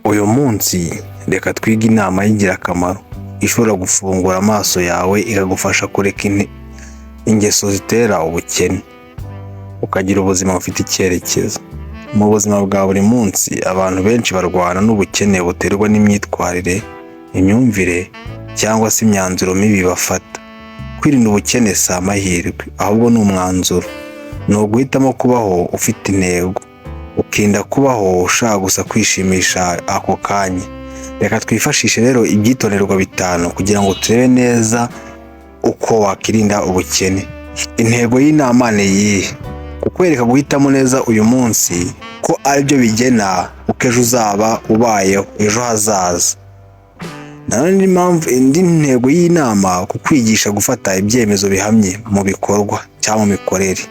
Uyu munsi reka twige inama y'ingirakamaro ishobora gufungura amaso yawe ikagufasha kureka ingeso zitera ubukene ukagira ubuzima bufite icyerekezo. Mu buzima bwa buri munsi abantu benshi barwana n'ubukene buterwa n'imyitwarire, imyumvire cyangwa se imyanzuro mibi bafata. Kwirinda ubukene si amahirwe ahubwo ni umwanzuro. Ni uguhitamo kubaho ufite intego, ukirinda kubaho ushaka gusa kwishimisha ako kanya. Reka twifashishe rero ibyitonderwa 5 kugira ngo turebe neza uko wakirinda ubukene. Intego y'inama ni iyi: kukwereka guhitamo neza uyu munsi ko aribyo bigena uko ejo uzaba ubayeho ejo hazaza. Nanone indi ntego y'inama kukwigisha gufata ibyemezo bihamye mu bikorwa cyangwa mu mikorere.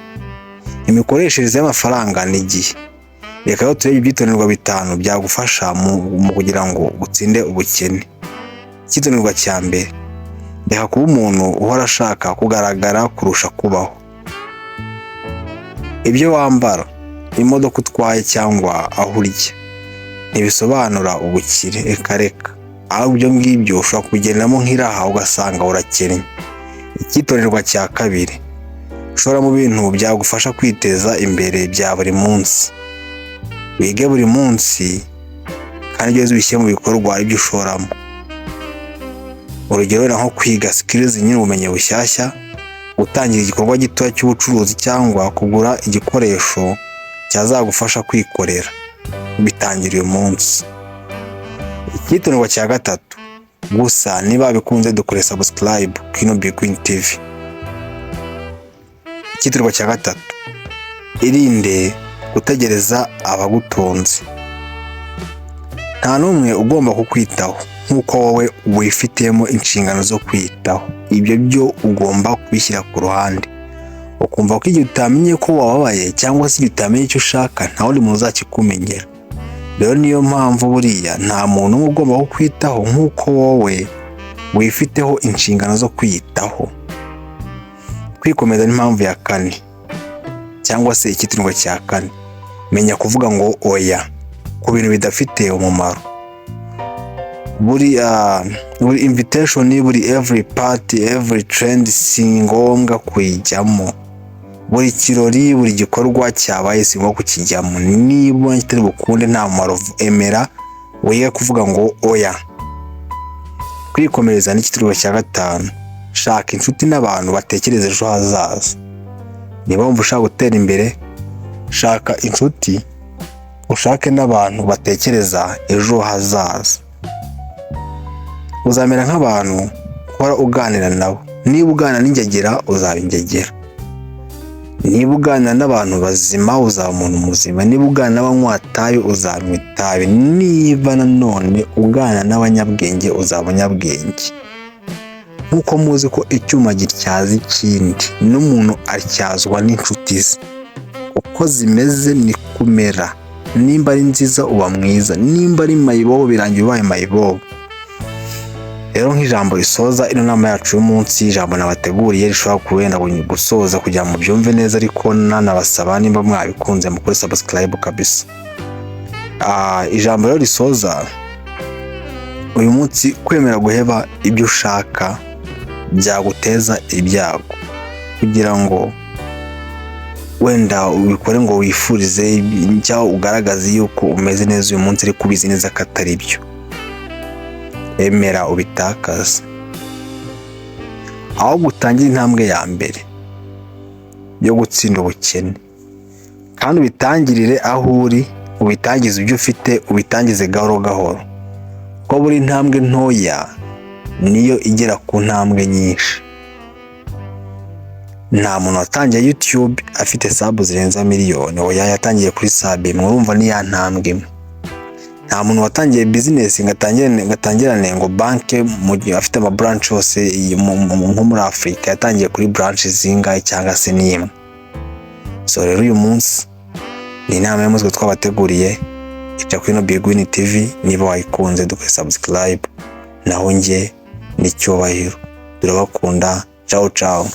Imikoreshereze y'amafaranga n'igihe. Reka rero turebe ibyitonderwa 5 byagufasha mu kugira ngo utsinde ubukene. Icyitonderwa cya mbere: reka kuba umuntu uhora ashaka kugaragara kurusha kubaho. Ibyo wambara, imodoka utwaye cyangwa aho urya ntibisobanura ubukire. Reka ahubwo ibyo ngibyo ushobora kugendamo nk'iraha ugasanga urakennye. Icyitonderwa cya kabiri: ushora mu bintu byagufasha kwiteza imbere bya buri munsi. Wige buri munsi kandi ibyo uzishyira mu bikorwa ibyo ushoramo. Urugero nko kwiga skills nyine ubumenyi bushyashya, gutangira igikorwa gito cy'ubucuruzi cyangwa kugura igikoresho cyazagufasha kwikorera. Bitangira uyu munsi. Icyitonderwa cya gatatu: gusa niba bikunze dukore subscribe kino Bigwin TV. Icyitonderwa cya gatatu: irinde gutegereza abagutunze. Nta n'umwe ugomba kukwitaho nk'uko wowe wifitemo inshingano zo kwitaho. Ibyo byo ugomba kubishyira ku ruhande, ukumva ko igihe utamenye ko wababaye cyangwa se igihe utamenye icyo ushaka nta wundi muntu uzakikumenyera. Rero niyo mpamvu buriya nta muntu ugomba kukwitaho nk'uko wowe wifiteho inshingano zo kwiyitaho. Kwikomeza n'impamvu ya 4 cyangwa se icyitonderwa cya 4: menya kuvuga ngo oya ku bintu bidafite umumaro. Buri invitation, buri every party, every trend si ngombwa kuyijyamo. Buri kirori, buri gikorwa cyabaye si ngombwa kukijyamo. Niba kitari bukunde nta mumaro, emera wige kuvuga ngo oya. Kwikomereza n'icyitonderwa cya 5: shaka inshuti n'abantu batekereza ejo hazaza. Niba wumva ushaka gutera imbere, shaka inshuti, ushake n'abantu batekereza ejo hazaza. Uzamera nk'abantu uhora uganira nabo. Niba uganira n'ingegera uzaba ingegera. Niba uganira n'abantu bazima uzaba umuntu muzima. Niba uganira n'abanywa itabi uzanywa itabi. Niba nanone uganira n'abanyabwenge uzaba umunyabwenge. Nkuko muzi ko icyuma gityaza ikindi, n'umuntu atyazwa n'inshuti ze. Uko zimeze ni kumera. Nimba ari nziza uba mwiza, nimba ari mayibobo birangira ubaye mayibobo. Rero nk'ijambo risoza ino nama yacu y'umunsi, ijambo nabateguriye rishobora kuwenda gusoza kugira mu byumve neza, ariko nanabasaba nimba mwabikunze mukore subscribe kabisa. Ijambo rero risoza uyu munsi: kwemera guheba ibyo ushaka byaguteza ibyago. Kugira ngo wenda ubikore ngo wifurize cyangwa ugaragaze yuko umeze neza uyu munsi ariko ubizi neza ko atari byo, emera ubitakaze. Aho gutangira intambwe ya mbere yo gutsinda ubukene, kandi ubitangirire aho uri, ubitangize ibyo ufite, ubitangize gahoro gahoro, ko buri ntambwe ntoya niyo igera ku ntambwe nyinshi. Nta muntu watangiye YouTube afite sub zirenza miliyoni, oya yatangiye kuri sub imwe, urumva ni ya ntambwe imwe. Nta muntu watangiye business ngatangirane ngo banke mu gihe afite ama branch yose nko muri Afrika, yatangiye kuri branch zingahe cyangwa se n'imwe. So rero uyu munsi ni inama y'umuzwe twabateguriye. Ica kuri no Bigwin TV, niba wayikunze dukore subscribe. Naho nge ni Cyubahiro, turabakunda. Ciao ciao.